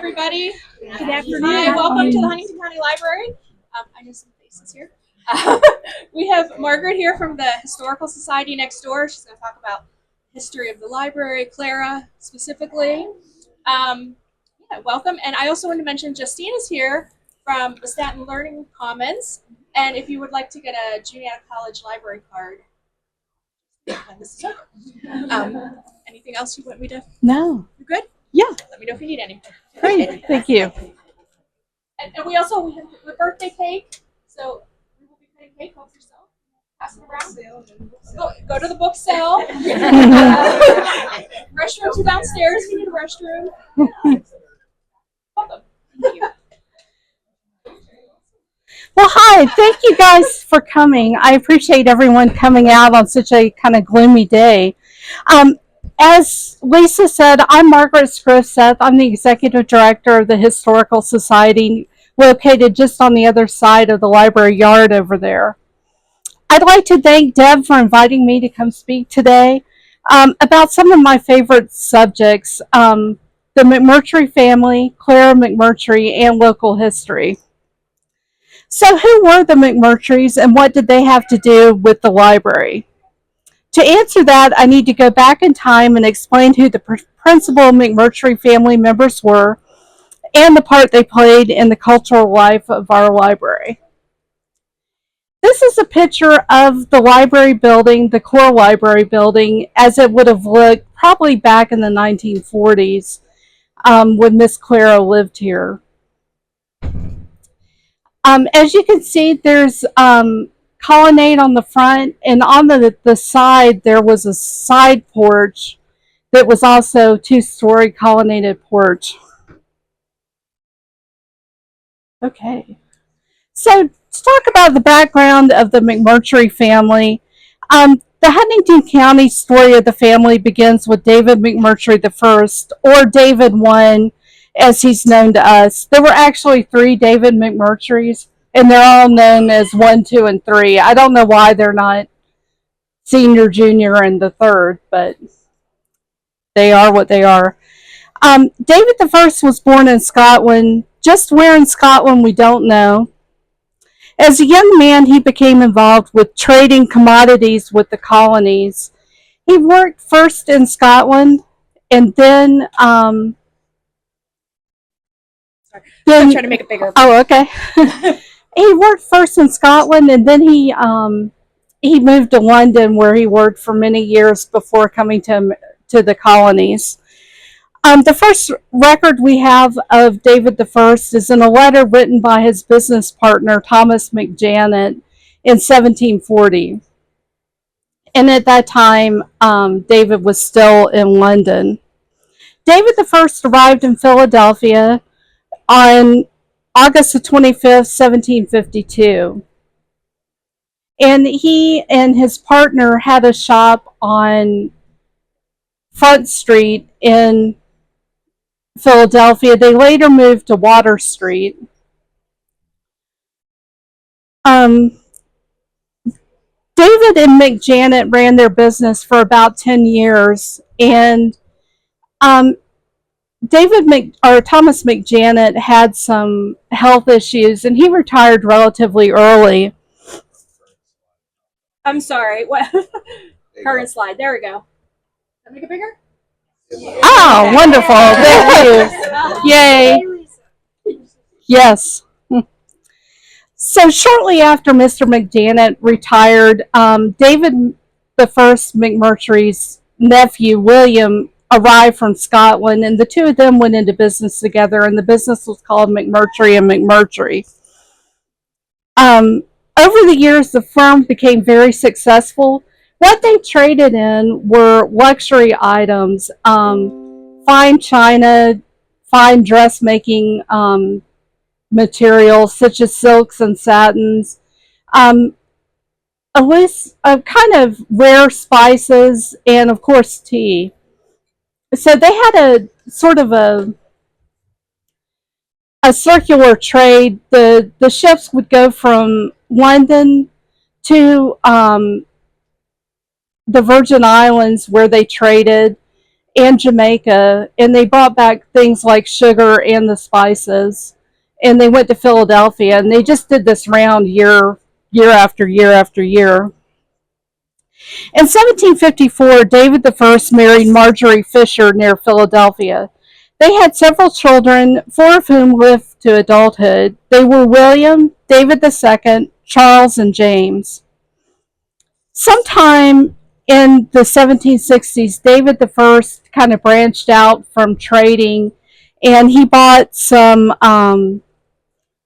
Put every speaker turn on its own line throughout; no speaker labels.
everybody.
Good afternoon.
Hi, welcome to the Huntingdon County Library. I know some faces here. We have Margaret here from the Historical Society next door. She's going to talk about history of the library, Clara specifically. Welcome. And I also want to mention Justine is here from the Staten Learning Commons. And if you would like to get a Juniata College library card, this is over. Anything else you want me to?
No.
You good?
Yeah.
Let me know if you need anything.
Great. Thank you.
And we have the birthday cake. So we will be cutting cake. Help yourself. Pass it around. Go to the book sale. Restrooms are downstairs. If you need a restroom. Welcome. Thank you.
Well, hi. Thank you guys for coming. I appreciate everyone coming out on such a kind of gloomy day. As Lisa said, I'm Margaret Skrivseth. I'm the Executive Director of the Historical Society, located just on the other side of the library yard over there. I'd like to thank Deb for inviting me to come speak today about some of my favorite subjects, the McMurtrie family, Clara McMurtrie, and local history. So who were the McMurtries and what did they have to do with the library? To answer that, I need to go back in time and explain who the principal McMurtrie family members were and the part they played in the cultural life of our library. This is a picture of the library building, the core library building, as it would have looked probably back in the 1940s when Miss Clara lived here. As you can see, there's colonnade on the front, and on the side there was a side porch that was also a two-story colonnaded porch. Okay, so to talk about the background of the McMurtrie family, the Huntingdon County story of the family begins with David McMurtrie I, or David I, as he's known to us. There were actually 3 David McMurtries, and they're all known as 1, 2, and 3. I don't know why they're not senior, junior, and the third, but they are what they are. David I was born in Scotland. Just where in Scotland, we don't know. As a young man, he became involved with trading commodities with the colonies. He worked first in Scotland, and then
I'm trying to make it bigger.
Oh, okay. He worked first in Scotland, and then he moved to London, where he worked for many years before coming to the colonies. The first record we have of David I is in a letter written by his business partner, Thomas McJanet, in 1740. And at that time, David was still in London. David I arrived in Philadelphia on August the 25th, 1752. And he and his partner had a shop on Front Street in Philadelphia. They later moved to Water Street. David and McJanet ran their business for about 10 years, and Thomas McJanet had some health issues, and he retired relatively early.
I'm sorry. What? Current slide. There we go. Can I make it bigger?
Oh, wonderful. Thank you. Yay. Yes. So shortly after Mr. McJanet retired, David I McMurtrie's nephew, William, arrived from Scotland, and the two of them went into business together, and the business was called McMurtrie and McMurtrie. Over the years, the firm became very successful. What they traded in were luxury items, fine china, fine dressmaking materials such as silks and satins, kind of rare spices, and of course tea. So they had a sort of a circular trade. The ships would go from London to the Virgin Islands, where they traded, and Jamaica, and they brought back things like sugar and the spices. And they went to Philadelphia, and they just did this round year after year after year. In 1754, David I married Marjorie Fisher near Philadelphia. They had several children, four of whom lived to adulthood. They were William, David II, Charles, and James. Sometime in the 1760s, David I kind of branched out from trading, and he bought some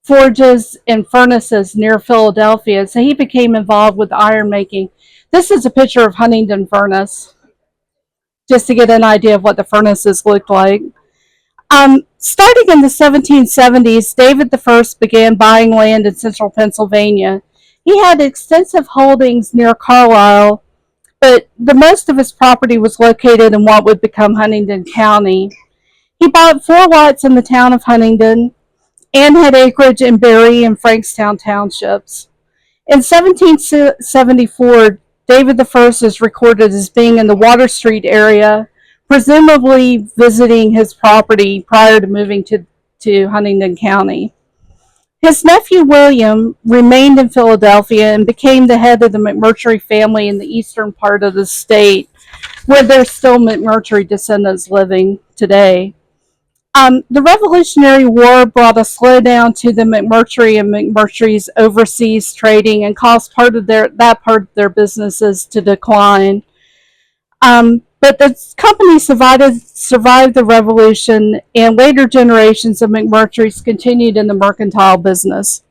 forges and furnaces near Philadelphia. So he became involved with iron making. This is a picture of Huntingdon furnace, just to get an idea of what the furnaces looked like. Starting in the 1770s, David I began buying land in central Pennsylvania. He had extensive holdings near Carlisle, but the most of his property was located in what would become Huntingdon County. He bought 4 lots in the town of Huntingdon and had acreage in Berry and Frankstown townships. In 1774, David I is recorded as being in the Water Street area, presumably visiting his property prior to moving to Huntingdon County. His nephew William remained in Philadelphia and became the head of the McMurtrie family in the eastern part of the state, where there's still McMurtrie descendants living today. The Revolutionary War brought a slowdown to the McMurtrie and McMurtrie's overseas trading and caused part of that part of their businesses to decline. But the company survived the revolution, and later generations of McMurtries continued in the mercantile business.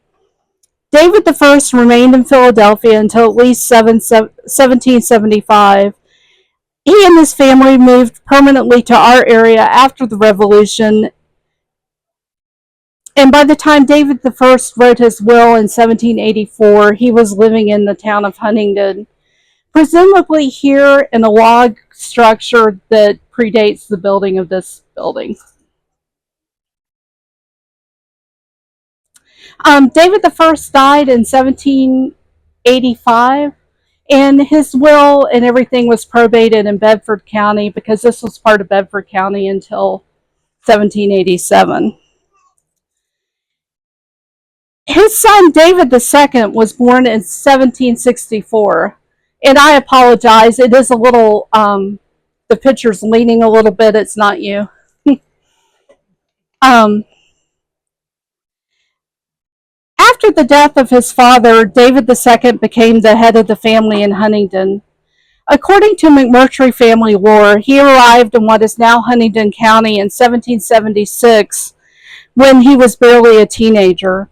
David I remained in Philadelphia until at least 1775. He and his family moved permanently to our area after the revolution, and by the time David I wrote his will in 1784, he was living in the town of Huntingdon, presumably here in a log structure that predates the building of this building. David I died in 1785, and his will and everything was probated in Bedford County because this was part of Bedford County until 1787. His son David II was born in 1764. And I apologize, it is a little, the picture's leaning a little bit, it's not you. After the death of his father, David II became the head of the family in Huntingdon. According to McMurtrie family lore, he arrived in what is now Huntingdon County in 1776 when he was barely a teenager.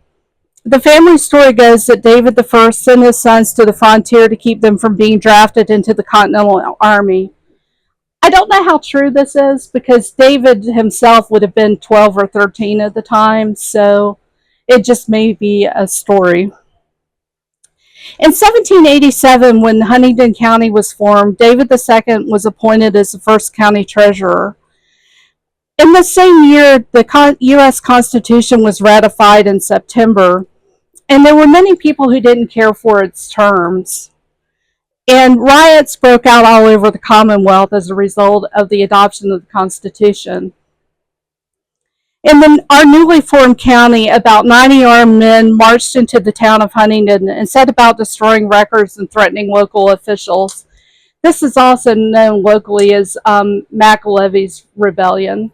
The family story goes that David I sent his sons to the frontier to keep them from being drafted into the Continental Army. I don't know how true this is because David himself would have been 12 or 13 at the time, so it just may be a story. In 1787, when Huntingdon County was formed, David II was appointed as the first county treasurer. In the same year, the U.S. Constitution was ratified in September, and there were many people who didn't care for its terms. And riots broke out all over the Commonwealth as a result of the adoption of the Constitution. In our newly formed county, about 90 armed men marched into the town of Huntingdon and set about destroying records and threatening local officials. This is also known locally as McAlevy's Rebellion.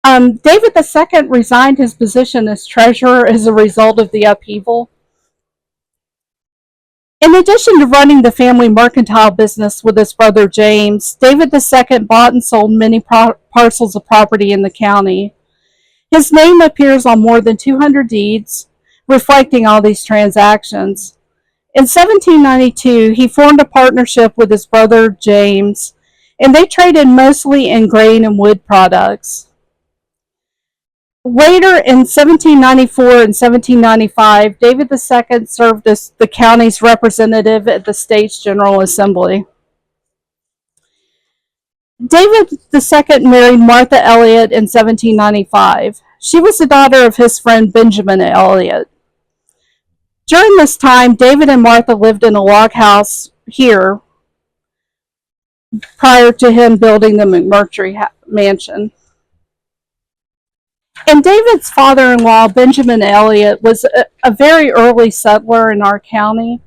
David II resigned his position as treasurer as a result of the upheaval. In addition to running the family mercantile business with his brother James, David II bought and sold many parcels of property in the county. His name appears on more than 200 deeds, reflecting all these transactions. In 1792, he formed a partnership with his brother James, and they traded mostly in grain and wood products. Later in 1794 and 1795, David II served as the county's representative at the state's General Assembly. David II married Martha Elliott in 1795. She was the daughter of his friend Benjamin Elliott. During this time, David and Martha lived in a log house here. prior to him building the McMurtrie mansion. And David's father-in-law, Benjamin Elliott, was a very early settler in our county,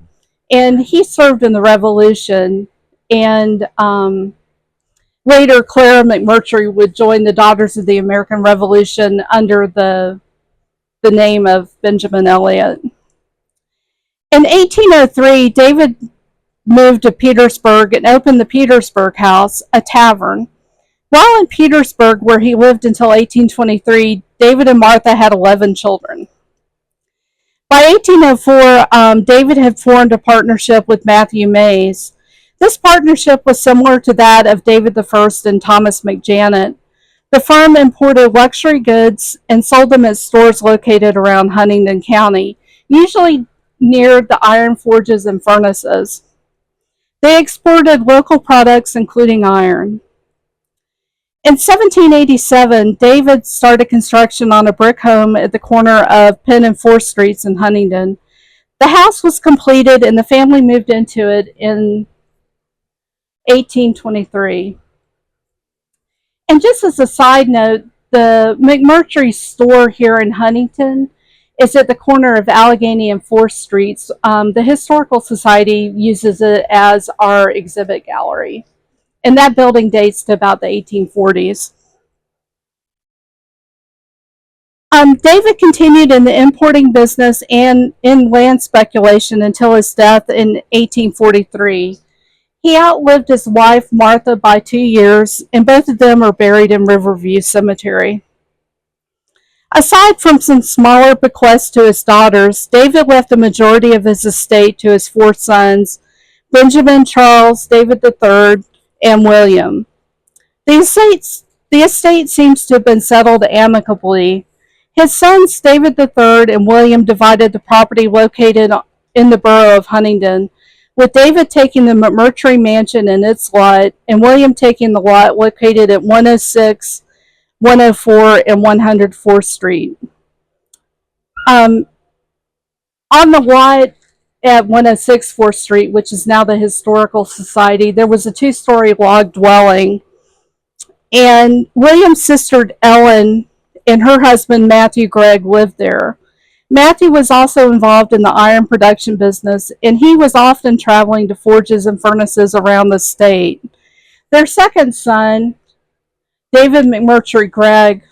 and he served in the Revolution. And later, Clara McMurtrie would join the Daughters of the American Revolution under the name of Benjamin Elliott. In 1803, David moved to Petersburg and opened the Petersburg House, a tavern. While in Petersburg, where he lived until 1823, David and Martha had 11 children. By 1804, David had formed a partnership with Matthew Mays. This partnership was similar to that of David I and Thomas McJanet. The firm imported luxury goods and sold them at stores located around Huntingdon County, usually near the iron forges and furnaces. They exported local products, including iron. In 1787, David started construction on a brick home at the corner of Penn and 4th Streets in Huntingdon. The house was completed and the family moved into it in 1823. And just as a side note, the McMurtrie store here in Huntingdon is at the corner of Allegheny and 4th Streets. The Historical Society uses it as our exhibit gallery. And that building dates to about the 1840s. David continued in the importing business and in land speculation until his death in 1843. He outlived his wife, Martha, by 2 years, and both of them are buried in Riverview Cemetery. Aside from some smaller bequests to his daughters, David left the majority of his estate to his 4 sons, Benjamin, Charles, David III, and William. The estate seems to have been settled amicably. His sons, David III and William, divided the property located in the borough of Huntingdon, with David taking the McMurtrie mansion and its lot, and William taking the lot located at 106, 104, and 104th Street. On the lot at 106 4th Street, which is now the Historical Society, there was a 2-story log dwelling, and William's sister Ellen and her husband Matthew Gregg lived there. Matthew was also involved in the iron production business, and he was often traveling to forges and furnaces around the state. Their second son, David McMurtrie Gregg,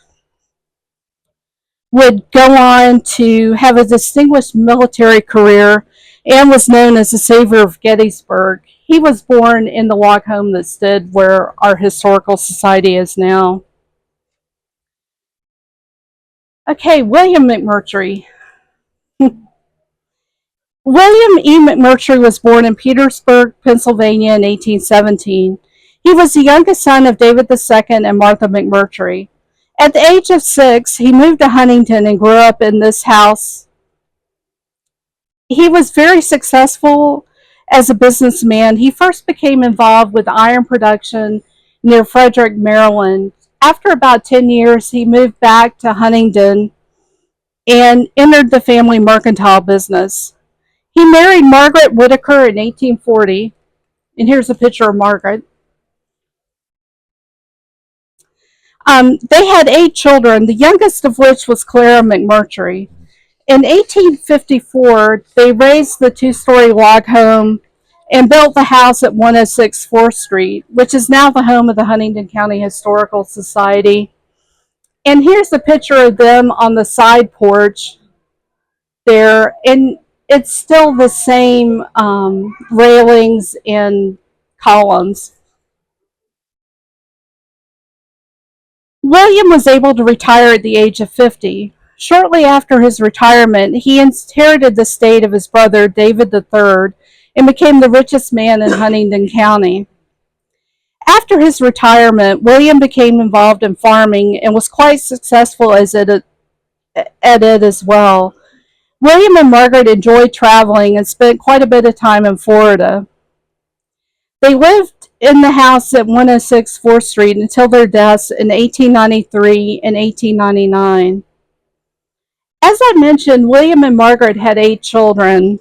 would go on to have a distinguished military career and was known as the Savior of Gettysburg. He was born in the log home that stood where our Historical Society is now. Okay, William McMurtrie. William E. McMurtrie was born in Petersburg, Pennsylvania in 1817. He was the youngest son of David II and Martha McMurtrie. At the age of 6, he moved to Huntingdon and grew up in this house. He was very successful as a businessman. He first became involved with iron production near Frederick, Maryland. After about 10 years, he moved back to Huntingdon and entered the family mercantile business. He married Margaret Whitaker in 1840, and here's a picture of Margaret. They had 8 children, the youngest of which was Clara McMurtrie. In 1854, they raised the 2-story log home and built the house at 106 4th Street, which is now the home of the Huntingdon County Historical Society. And here's a picture of them on the side porch there, and it's still the same railings and columns. William was able to retire at the age of 50. Shortly after his retirement, he inherited the estate of his brother, David III, and became the richest man in Huntingdon County. After his retirement, William became involved in farming and was quite successful at it as well. William and Margaret enjoyed traveling and spent quite a bit of time in Florida. They lived in the house at 106 4th Street until their deaths in 1893 and 1899. As I mentioned, William and Margaret had 8 children.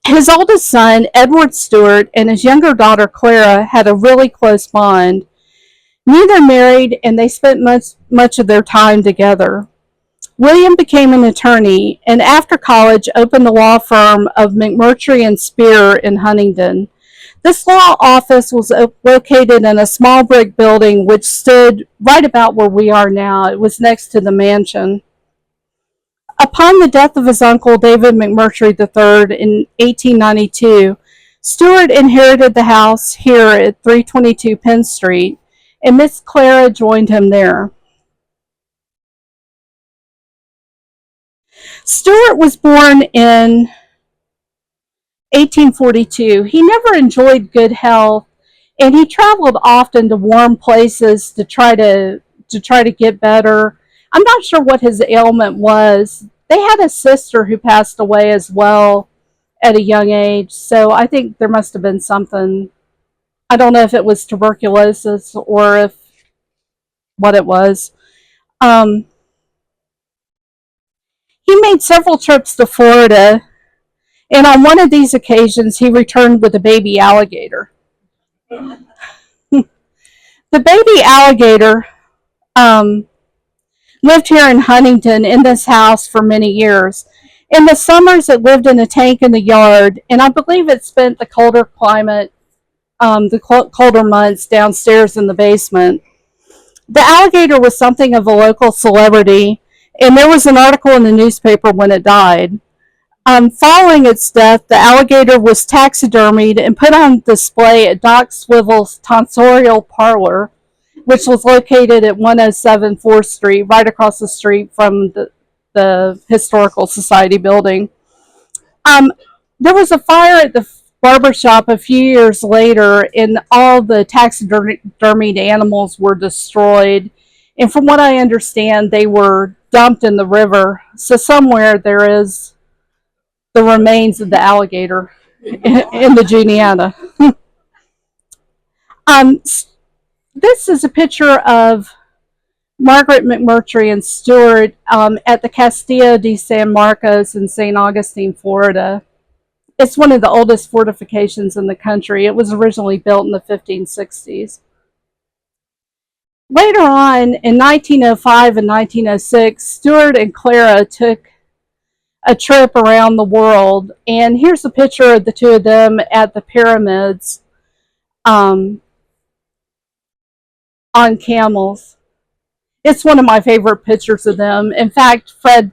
His oldest son, Edward Stewart, and his younger daughter, Clara, had a really close bond. Neither married, and they spent much of their time together. William became an attorney, and after college opened the law firm of McMurtrie and Spear in Huntingdon. This law office was located in a small brick building which stood right about where we are now. It was next to the mansion. Upon the death of his uncle, David McMurtrie III, in 1892, Stewart inherited the house here at 322 Penn Street, and Miss Clara joined him there. Stewart was born in 1842. He never enjoyed good health, and he traveled often to warm places to try to get better. I'm not sure what his ailment was. They had a sister who passed away as well at a young age, so I think there must have been something. I don't know if it was tuberculosis or if what it was. He made several trips to Florida, and on one of these occasions, he returned with a baby alligator. The baby alligator lived here in Huntingdon in this house for many years. In the summers, it lived in a tank in the yard, and I believe it spent the colder climate, colder months downstairs in the basement. The alligator was something of a local celebrity, and there was an article in the newspaper when it died. Following its death, the alligator was taxidermied and put on display at Doc Swivel's Tonsorial Parlor, which was located at 107 4th Street, right across the street from the Historical Society building. There was a fire at the barbershop a few years later, and all the taxidermied animals were destroyed. And from what I understand, they were dumped in the river. So somewhere there is the remains of the alligator in the Juniata. This is a picture of Margaret McMurtrie and Stewart at the Castillo de San Marcos in St. Augustine, Florida. It's one of the oldest fortifications in the country. It was originally built in the 1560s. Later on, in 1905 and 1906, Stewart and Clara took a trip around the world, and here's a picture of the two of them at the pyramids on camels. It's one of my favorite pictures of them. In fact, Fred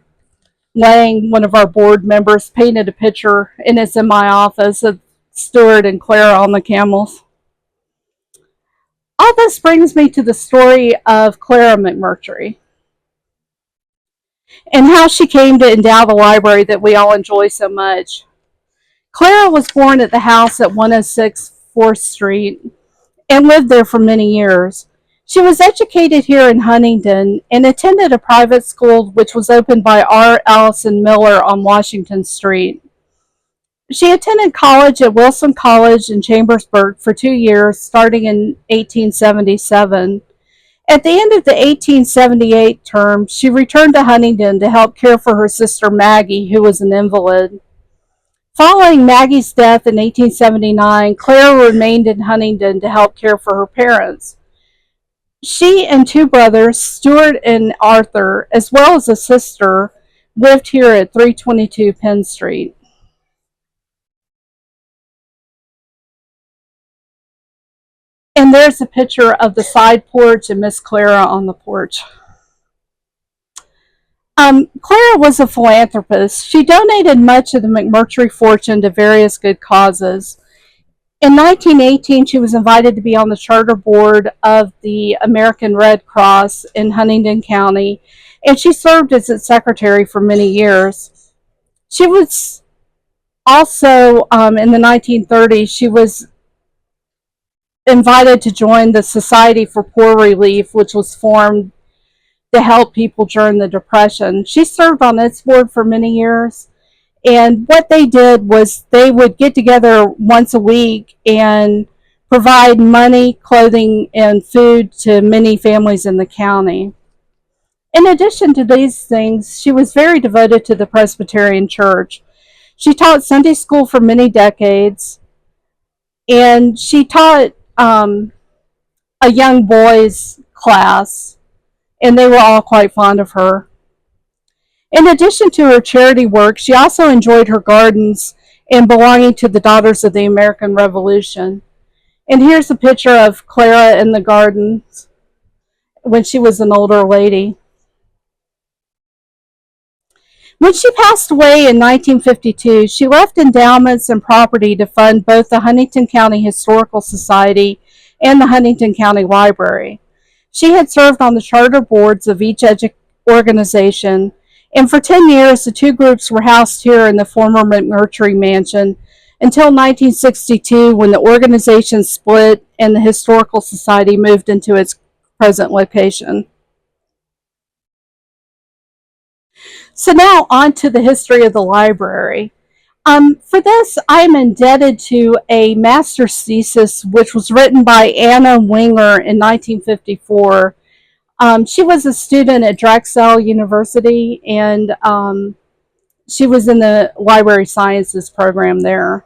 Lang, one of our board members, painted a picture, and it's in my office, of Stewart and Clara on the camels. All this brings me to the story of Clara McMurtrie and how she came to endow the library that we all enjoy so much. Clara was born at the house at 106 4th Street and lived there for many years. She was educated here in Huntingdon and attended a private school which was opened by R. Allison Miller on Washington Street. She attended college at Wilson College in Chambersburg for 2 years, starting in 1877. At the end of the 1878 term, she returned to Huntingdon to help care for her sister Maggie, who was an invalid. Following Maggie's death in 1879, Clara remained in Huntingdon to help care for her parents. She and two brothers, Stuart and Arthur, as well as a sister, lived here at 322 Penn Street. And there's a picture of the side porch and Miss Clara on the porch. Clara was a philanthropist. She donated much of the McMurtrie fortune to various good causes. In 1918, she was invited to be on the charter board of the American Red Cross in Huntingdon County, and she served as its secretary for many years. She was also, in the 1930s, she was invited to join the Society for Poor Relief, which was formed to help people during the Depression. She served on its board for many years. And what they did was they would get together once a week and provide money, clothing, and food to many families in the county. In addition to these things, she was very devoted to the Presbyterian Church. She taught Sunday school for many decades, and she taught a young boys class, and they were all quite fond of her. In addition to her charity work, she also enjoyed her gardens and belonging to the Daughters of the American Revolution. And here's a picture of Clara in the gardens when she was an older lady. When she passed away in 1952, she left endowments and property to fund both the Huntingdon County Historical Society and the Huntingdon County Library. She had served on the charter boards of each organization, and for 10 years the two groups were housed here in the former McMurtrie mansion until 1962, when the organization split and the Historical Society moved into its present location. So now on to the history of the library. For this, I am indebted to a master's thesis which was written by Anna Winger in 1954. She was a student at Drexel University, and she was in the library sciences program there.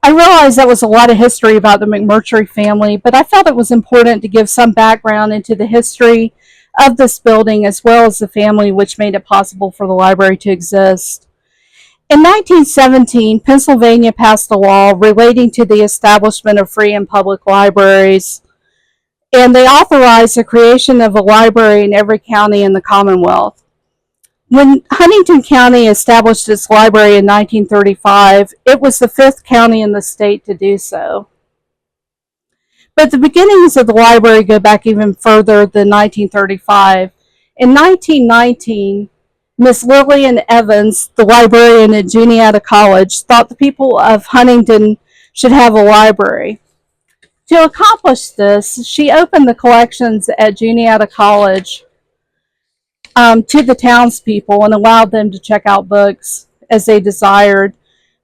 I realized that was a lot of history about the McMurtrie family, but I felt it was important to give some background into the history of this building as well as the family which made it possible for the library to exist. In 1917, Pennsylvania passed a law relating to the establishment of free and public libraries, and they authorized the creation of a library in every county in the Commonwealth. When Huntingdon County established its library in 1935, it was the 5th county in the state to do so. But the beginnings of the library go back even further than 1935. In 1919, Miss Lillian Evans, the librarian at Juniata College, thought the people of Huntingdon should have a library. To accomplish this, she opened the collections at Juniata College to the townspeople and allowed them to check out books as they desired.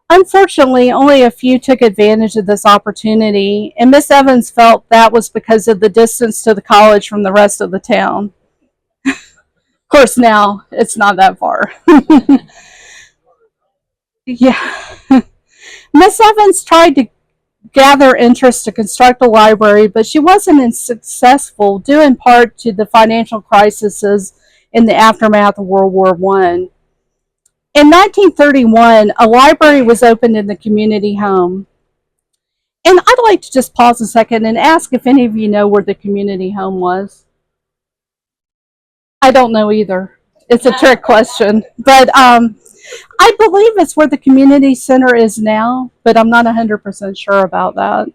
Unfortunately, only a few took advantage of this opportunity, and Miss Evans felt that was because of the distance to the college from the rest of the town. Of course, now it's not that far. Yeah. Miss Evans tried to gather interest to construct a library, but she wasn't successful, due in part to the financial crises in the aftermath of World War I. In 1931, a library was opened in the community home. And I'd like to just pause a second and ask if any of you know where the community home was. I don't know either. It's a trick question. But I believe it's where the community center is now, but I'm not 100% sure about that.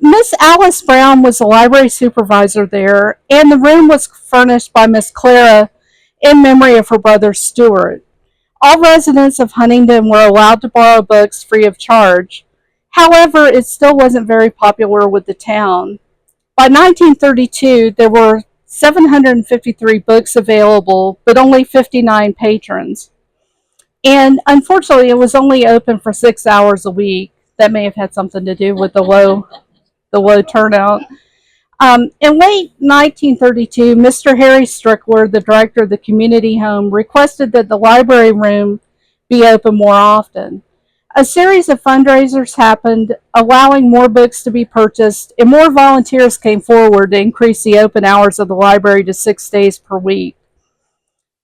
Miss Alice Brown was the library supervisor there, and the room was furnished by Miss Clara in memory of her brother Stuart. All residents of Huntingdon were allowed to borrow books free of charge. However, it still wasn't very popular with the town. By 1932, there were 753 books available, but only 59 patrons. And unfortunately, it was only open for 6 hours a week. That may have had something to do with the low turnout. In late 1932, Mr. Harry Strickler, the director of the community home, requested that the library room be open more often. A series of fundraisers happened, allowing more books to be purchased, and more volunteers came forward to increase the open hours of the library to 6 days per week.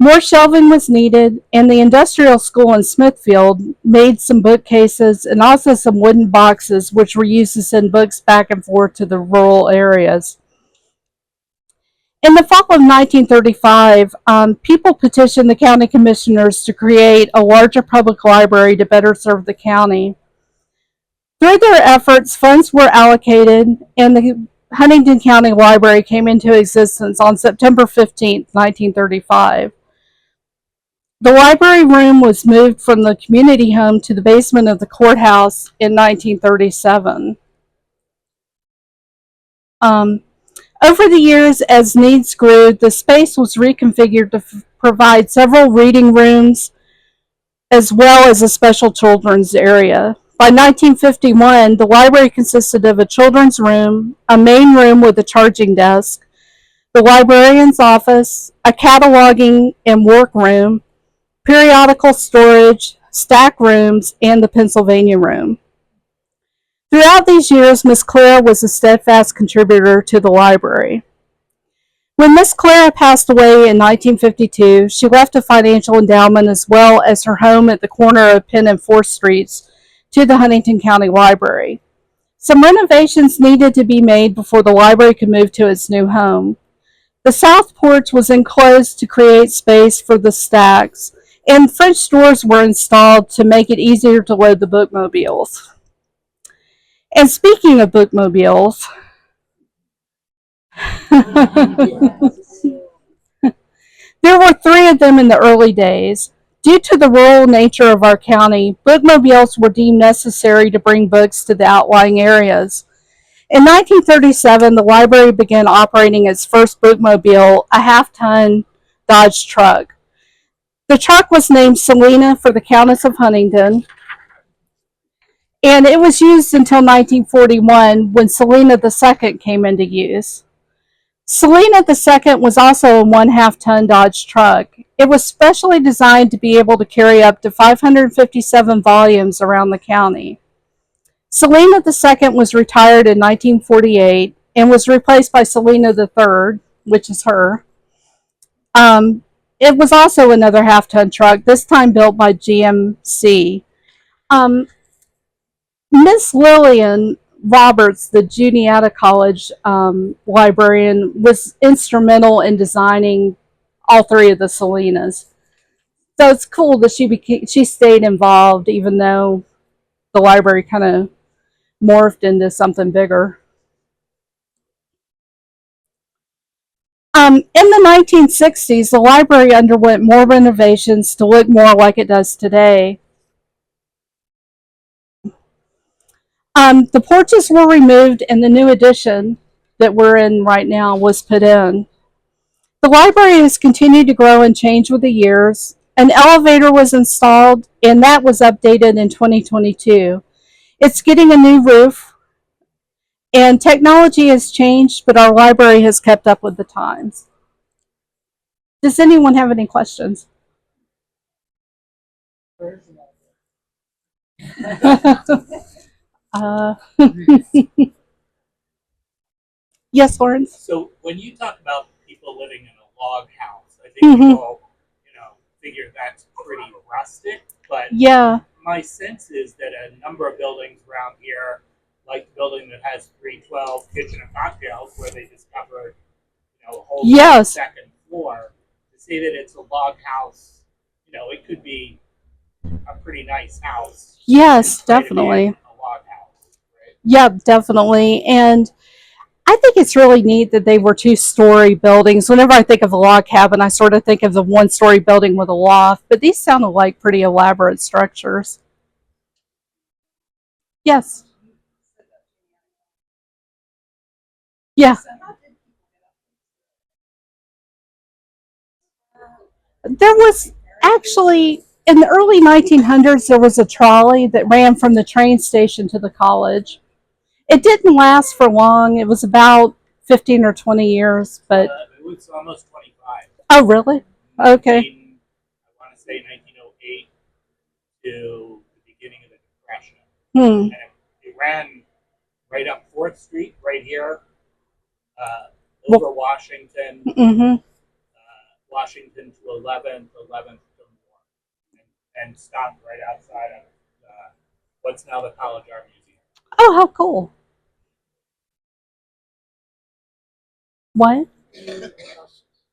More shelving was needed, and the industrial school in Smithfield made some bookcases and also some wooden boxes which were used to send books back and forth to the rural areas. In the fall of 1935, people petitioned the county commissioners to create a larger public library to better serve the county. Through their efforts, funds were allocated, and the Huntingdon County Library came into existence on September 15, 1935. The library room was moved from the community home to the basement of the courthouse in 1937. Over the years, as needs grew, the space was reconfigured to provide several reading rooms as well as a special children's area. By 1951, the library consisted of a children's room, a main room with a charging desk, the librarian's office, a cataloging and workroom, periodical storage, stack rooms, and the Pennsylvania room. Throughout these years, Miss Clara was a steadfast contributor to the library. When Miss Clara passed away in 1952, she left a financial endowment as well as her home at the corner of Penn and 4th Streets to the Huntingdon County Library. Some renovations needed to be made before the library could move to its new home. The south porch was enclosed to create space for the stacks, and French doors were installed to make it easier to load the bookmobiles. And speaking of bookmobiles, there were 3 of them in the early days. Due to the rural nature of our county, bookmobiles were deemed necessary to bring books to the outlying areas. In 1937, the library began operating its first bookmobile, a half-ton Dodge truck. The truck was named Selina for the Countess of Huntingdon, and it was used until 1941 when Selina II came into use. Selina II was also a 1/2-ton Dodge truck. It was specially designed to be able to carry up to 557 volumes around the county. Selina II was retired in 1948 and was replaced by Selina III, which is her. It was also another half-ton truck, this time built by GMC. Miss Lillian Roberts, the Juniata College librarian, was instrumental in designing all 3 of the Selinas. So it's cool that she stayed involved, even though the library kind of morphed into something bigger. In the 1960s, the library underwent more renovations to look more like it does today. The porches were removed and the new addition that we're in right now was put in. The library has continued to grow and change with the years. An elevator was installed and that was updated in 2022. It's getting a new roof and technology has changed, but our library has kept up with the times. Does anyone have any questions? uh, yes, Lawrence?
So when you talk about people living in a log house, I think people, figure that's pretty rustic. But
yeah,
my sense is that a number of buildings around here, like the building that has 312 Kitchen and Cocktails, where they discovered, a whole second floor, to say that it's a log house, it could be a pretty nice house.
Yes, definitely.
A log house, right?
Yeah, definitely. And I think it's really neat that they were 2-story buildings. Whenever I think of a log cabin, I sort of think of the 1-story building with a loft, but these sounded like pretty elaborate structures. Yes. Yeah. There was actually, in the early 1900s, there was a trolley that ran from the train station to the college. It didn't last for long. It was about 15 or 20 years, but
it was almost 25.
Oh, really? Okay.
I want to say 1908 to the beginning of the Depression.
And
it ran right up 4th Street, right here, over Washington, Washington to 11th, 11th to Moore, and stopped right outside of what's now the College Art Museum.
Oh, how cool. What?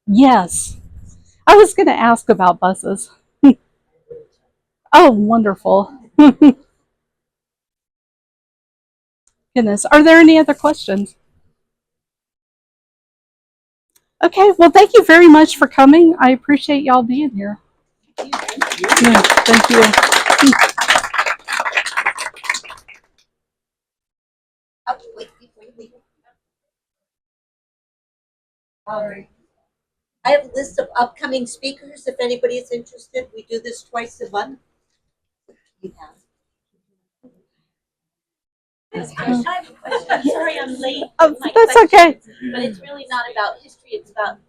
Yes. I was going to ask about buses. Oh, wonderful. Goodness. Are there any other questions? Okay, well, thank you very much for coming. I appreciate y'all being here. Yeah, thank you.
I have a list of upcoming speakers if anybody is interested. We do this twice a month. I have a question. Sorry I'm late.
Oh,
with my
that's
question,
okay.
But it's really not about history, it's about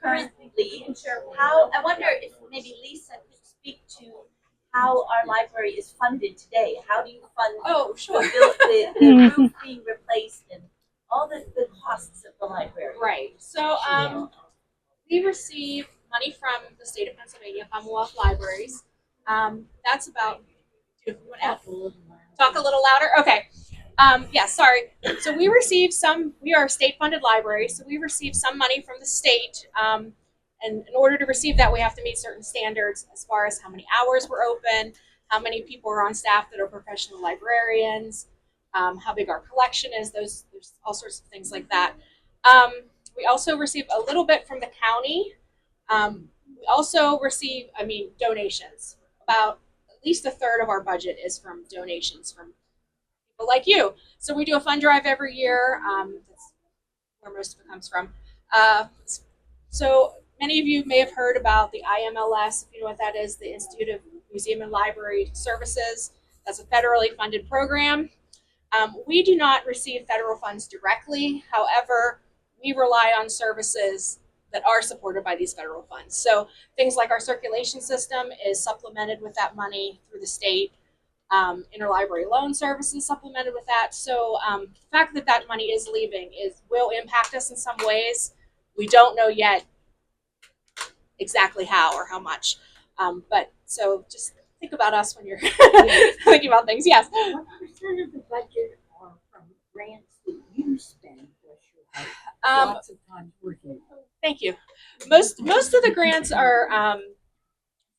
currently. How, I wonder if maybe Lisa could speak to how our library is funded today. How do you fund
Oh, sure.
the roof being replaced and all the costs of the library?
Right. So we receive money from the state of Pennsylvania, Commonwealth Libraries. That's about. Do you want to talk a little louder? Okay. Yeah, sorry. So we receive some. We are a state-funded library, so we receive some money from the state. And in order to receive that, we have to meet certain standards as far as how many hours we're open, how many people are on staff that are professional librarians, how big our collection is. There's all sorts of things like that. We also receive a little bit from the county. We also receive, donations. About at least a third of our budget is from donations from people like you. So we do a fund drive every year. That's where most of it comes from. So many of you may have heard about the IMLS, if you know what that is, the Institute of Museum and Library Services. That's a federally funded program. We do not receive federal funds directly. However, we rely on services that are supported by these federal funds. So things like our circulation system is supplemented with that money through the state. Interlibrary loan services supplemented with that. So the fact that that money is leaving will impact us in some ways. We don't know yet exactly how or how much. But so just think about us when you're thinking about things. Yes.
What percent of the budget are from grants that you spend? Lots of times working.
Thank you. Most of the grants are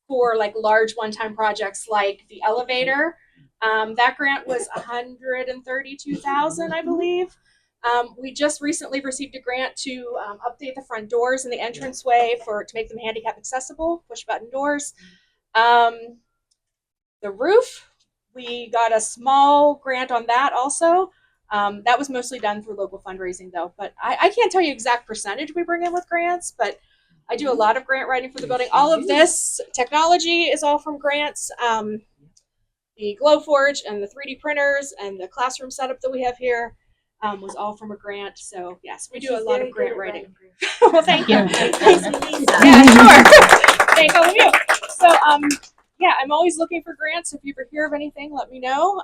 for like large one-time projects like the elevator. That grant was $132,000, I believe. We just recently received a grant to update the front doors and the entranceway to make them handicap accessible, push button doors. The roof, we got a small grant on that also. That was mostly done through local fundraising though, but I can't tell you exact percentage we bring in with grants, but I do a lot of grant writing for the building. All of this technology is all from grants. The Glowforge and the 3D printers and the classroom setup that we have here was all from a grant. So yes, we do a lot of grant writing. Well, thank you. Yeah, sure. Thank all of you. So yeah, I'm always looking for grants. If you ever hear of anything, let me know.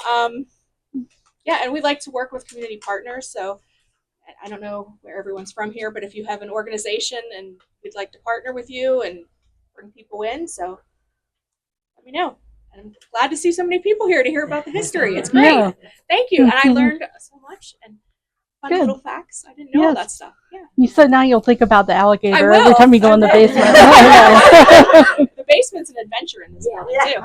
Yeah, and we like to work with community partners. So I don't know where everyone's from here, but if you have an organization and we'd like to partner with you and bring people in, so let me know. And I'm glad to see so many people here to hear about the history. It's great. Yeah. Thank you. And I learned so much and fun little facts. I didn't know all that stuff. Yeah.
You said now you'll think about the alligator
I will.
every time you go in the basement.
The basement's an adventure in this building too.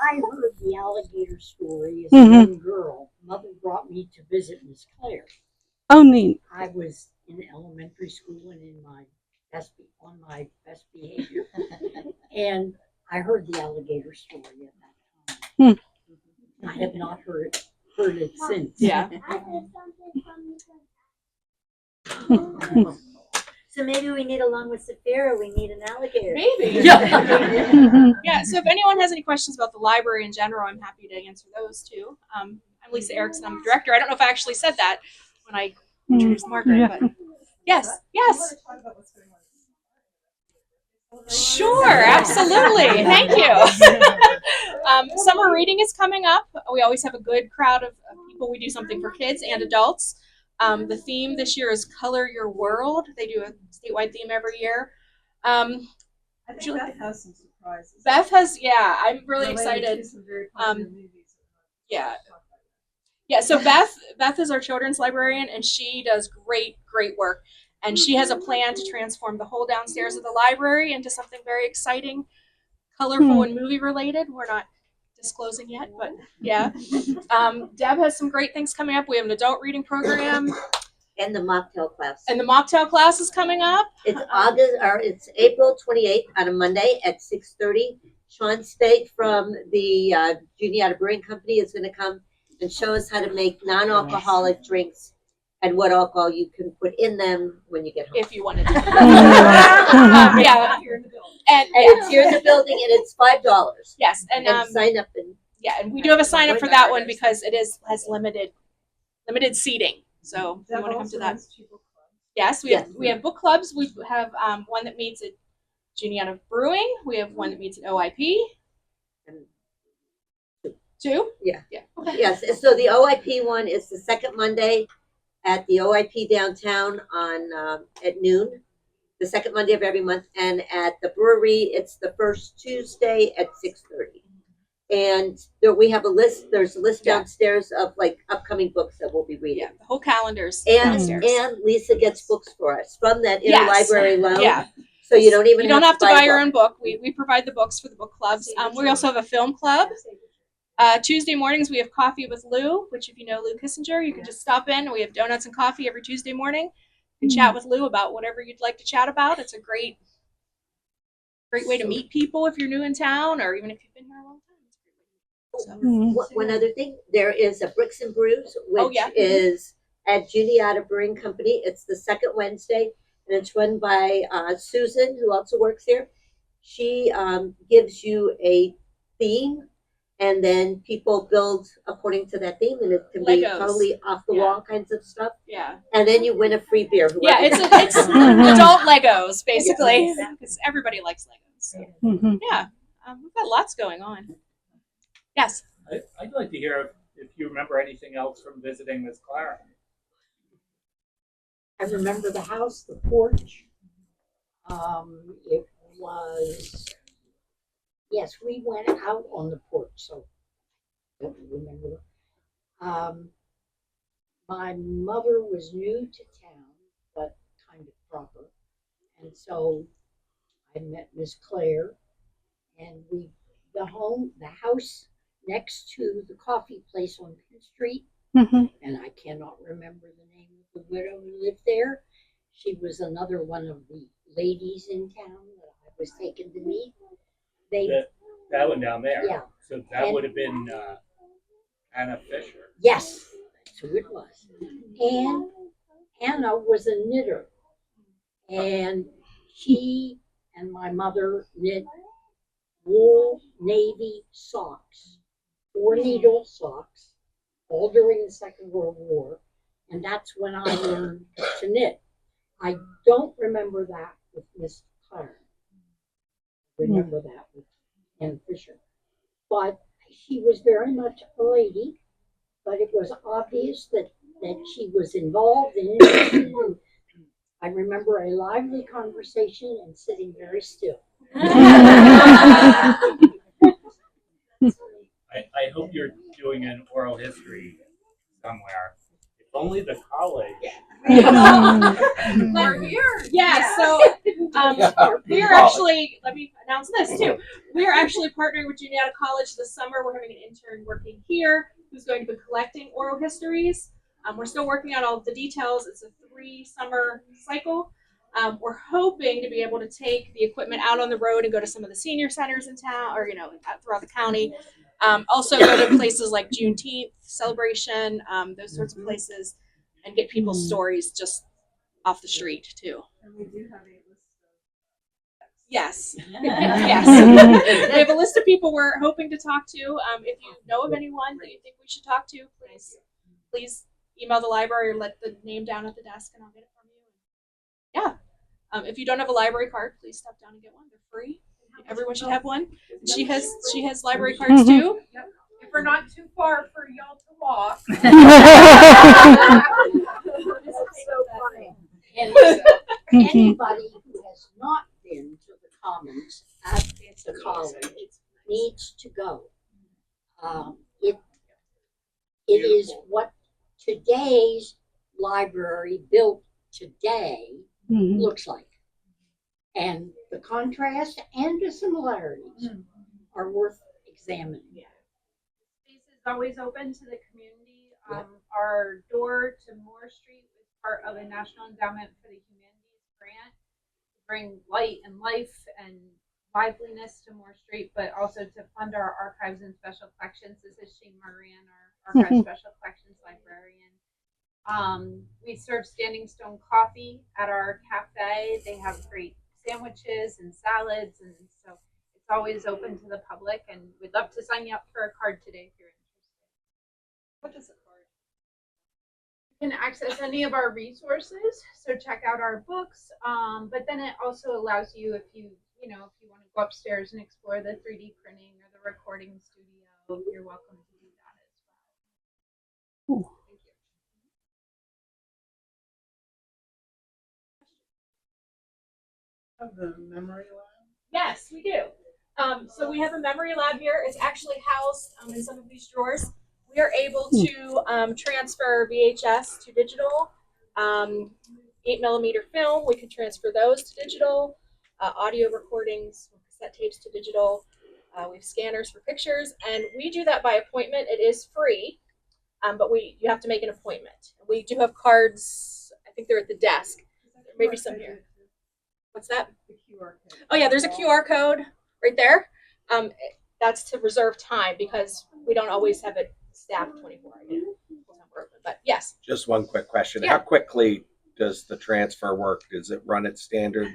I heard the alligator story as a young girl. Mother brought me to visit Miss Claire.
Oh, neat.
I was in elementary school and on my best behavior. And I heard the alligator story at that time. I have not heard it since.
Yeah.
So maybe we need, along with Sapphira, we need an alligator.
Maybe.
Mm-hmm.
Yeah, so if anyone has any questions about the library in general, I'm happy to answer those too. I'm Lisa Erickson, I'm the director. I don't know if I actually said that when I introduced Margaret, but yes. Sure, absolutely. Thank you. Summer reading is coming up. We always have a good crowd of people. We do something for kids and adults. The theme this year is Color Your World. They do a statewide theme every year.
I think Beth has some surprises.
Beth has, yeah, I'm really excited. Yeah, so Beth is our children's librarian, and she does great work. And she has a plan to transform the whole downstairs of the library into something very exciting, colorful, and movie related. We're not disclosing yet, but yeah. Deb has some great things coming up. We have an adult reading program.
And the mocktail class.
And the mocktail class is coming up.
It's April 28th on a Monday at 6:30. Sean Spake from the Juniata Brewing Company is going to come and show us how to make non-alcoholic drinks and what alcohol you can put in them when you get home.
If you wanted to. Yeah.
And it's here in the building, and it's $5.
Yes, and
sign up and
Yeah, and we do have a sign up for that one because it has limited seating. So if you want to come to that. Yes, we have book clubs. We have one that meets at Juniata Brewing. We have one that meets at OIP. Two?
Yeah.
Yeah. Okay.
Yes, so the OIP one is the second Monday at the OIP downtown on at noon, the second Monday of every month, and at the brewery it's the first Tuesday at 6:30. And there, we have a list. There's a list downstairs of like upcoming books that we'll be reading.
Yeah, the whole calendar's
And
downstairs.
and Lisa gets books for us from that interlibrary loan.
Yeah.
So you don't even
have to buy your
a
own book. We provide the books for the book clubs. We also have a film club. Tuesday mornings we have coffee with Lou, which if you know Lou Kissinger, you can just stop in. We have donuts and coffee every Tuesday morning. You can chat with Lou about whatever you'd like to chat about. It's a great way to meet people if you're new in town or even if you've been here a long time. So.
One other thing, there is a Bricks and Brews, which
yeah.
is at Juniata Brewing Company. It's the second Wednesday, and it's run by Susan, who also works here. She gives you a theme, and then people build according to that theme, and it can be
Legos.
totally off the wall kinds of stuff.
Yeah.
And then you win a free beer.
Yeah, it's adult Legos basically because everybody likes Legos. So. Yeah, we've got lots going on. Yes.
I'd like to hear if you remember anything else from visiting Miss Clara.
I remember the house, the porch. It was, yes, we went out on the porch, so I don't remember. My mother was new to town, but kind of proper. And so I met Miss Claire, and the house next to the coffee place on Penn Street, and I cannot remember the name of the widow who lived there. She was another one of the ladies in town that I was taken to meet.
That one down there.
Yeah.
So that would have been Anna Fisher.
Yes, that's who it was. And Anna was a knitter, and she and my mother knit wool navy socks, 4-needle socks, all during the Second World War, and that's when I learned to knit. I don't remember that with Miss Clara. Remember that with Anna Fisher. But she was very much a lady, but it was obvious that she was involved and interested. I remember a lively conversation and sitting very still.
I hope you're doing an oral history somewhere. If only the college.
We're here. Yeah, so we are actually, let me announce this too. We are actually partnering with Juniata College this summer. We're having an intern working here who's going to be collecting oral histories. We're still working out all of the details. It's a 3-summer cycle. We're hoping to be able to take the equipment out on the road and go to some of the senior centers in town or, throughout the county. Also go to places like Juneteenth celebration, those sorts of places, and get people's stories just off the street too.
And we do have a list of
Yes. Yes. We have a list of people we're hoping to talk to. If you know of anyone that you think we should talk to, please email the library or let the name down at the desk and I'll get it from you. Yeah. If you don't have a library card, please stop down and get one. They're free. Everyone should have one. She has library cards too.
Yep. If we're not too far for y'all to walk.
This is so funny. And anybody who has not been to the Commons at the college needs to go. It is what today's library built today looks like. And the contrast and the similarities are worth examining.
Space is always open to the community. Our door to Moore Street is part of a National Endowment for the Humanities grant to bring light and life and liveliness to Moore Street, but also to fund our archives and special collections. This is Shane Moran, our archive special collections librarian. We serve Standing Stone coffee at our cafe. They have great sandwiches and salads, and so It's always open to the public, and we'd love to sign you up for a card today if you're interested.
What is a card?
You can access any of our resources, so check out our books. But then it also allows you, if you want to go upstairs and explore the 3D printing or the recording studio, you're welcome to do that as well.
Ooh.
Of the memory lab?
Yes, we do. So we have a memory lab here. It's actually housed in some of these drawers. We are able to transfer VHS to digital, 8mm film. We can transfer those to digital, audio recordings, cassette tapes to digital. We have scanners for pictures, and we do that by appointment. It is free, but you have to make an appointment. We do have cards. I think they're at the desk. There may be some here. What's that?
The QR code.
Oh yeah, there's a QR code right there. That's to reserve time because we don't always have it staffed 24 hours. But yes.
Just one quick question.
Yeah.
How quickly does the transfer work? Does it run at standard,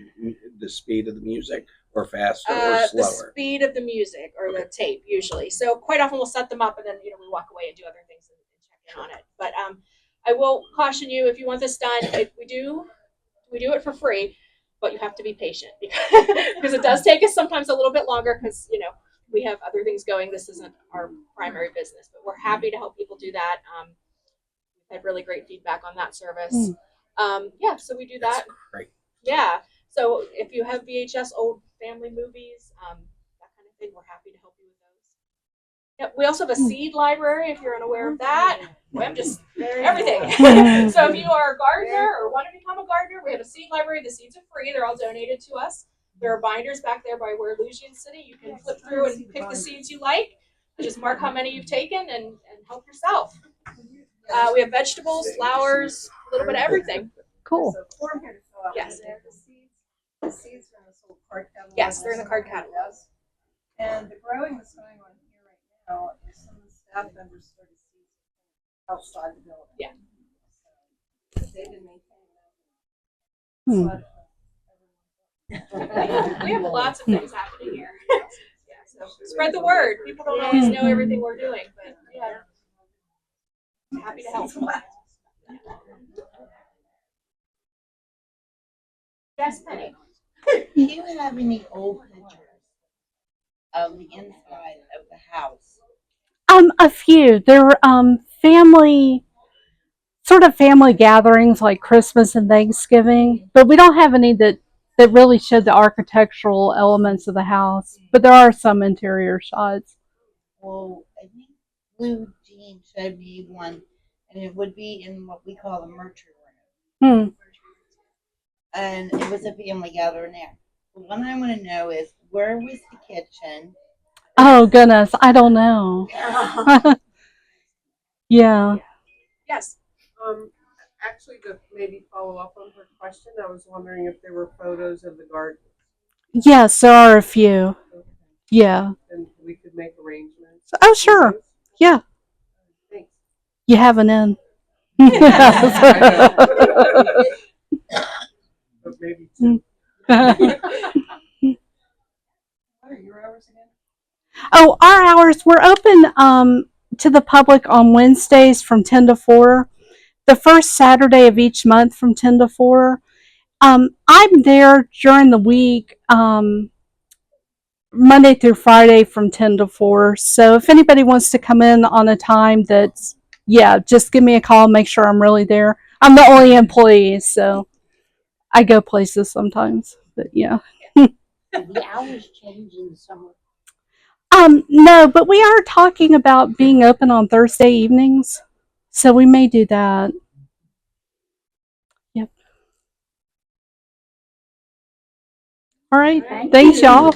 the speed of the music, or faster or
The
slower?
speed of the music or the tape usually. So quite often we'll set them up and then we walk away and do other things and check in on it. But I will caution you, if you want this done, we do it for free. But you have to be patient because it does take us sometimes a little bit longer because, we have other things going. This isn't our primary business, but we're happy to help people do that. We've had really great feedback on that service. So we do that.
That's great.
Yeah. So if you have VHS, old family movies, that kind of thing, we're happy to help you with those. Yep. We also have a seed library if you're unaware of that. I'm just everything. So if you are a gardener or want to become a gardener, we have a seed library. The seeds are free. They're all donated to us. There are binders back there by where Lucian City. You can flip through and pick the seeds you like. Just mark how many you've taken and help yourself. We have vegetables, flowers, a little bit of everything.
Cool.
There's a form here to fill out.
Yes.
There, the seeds are in this little card catalog.
Yes, they're in the card catalog.
Yes. And the growing that's going on here right now is some of the staff members started seeds outside the building.
Yeah.
So they've been maintaining them.
We have lots of things happening here. So spread the word. People don't always know everything we're doing, but happy to help. Yes, Penny.
Do you have any old pictures of the inside of the house?
A few. They're family gatherings like Christmas and Thanksgiving, but we don't have any that really show the architectural elements of the house. But there are some interior shots.
Well, I think Blue Jean showed me one, and it would be in what we call the McMurtrie room. And it was a family gathering there. But what I want to know is, where was the kitchen?
Oh goodness, I don't know. Yeah.
Yes.
Actually, to maybe follow up on her question, I was wondering if there were photos of the garden,
Yes, there are a few. Yeah.
and we could make arrangements.
Oh, sure. Yeah.
Thanks.
You have an in.
But maybe two.
What are your hours again?
Oh, our hours, we're open to the public on Wednesdays from 10 to 4. The first Saturday of each month from 10 to 4. I'm there during the week, Monday through Friday from 10 to 4. So if anybody wants to come in on a time that's, just give me a call, make sure I'm really there. I'm the only employee, so I go places sometimes, but yeah.
The hours change in the summer.
No, but we are talking about being open on Thursday evenings, so we may do that. Yep. All right. Thanks, y'all.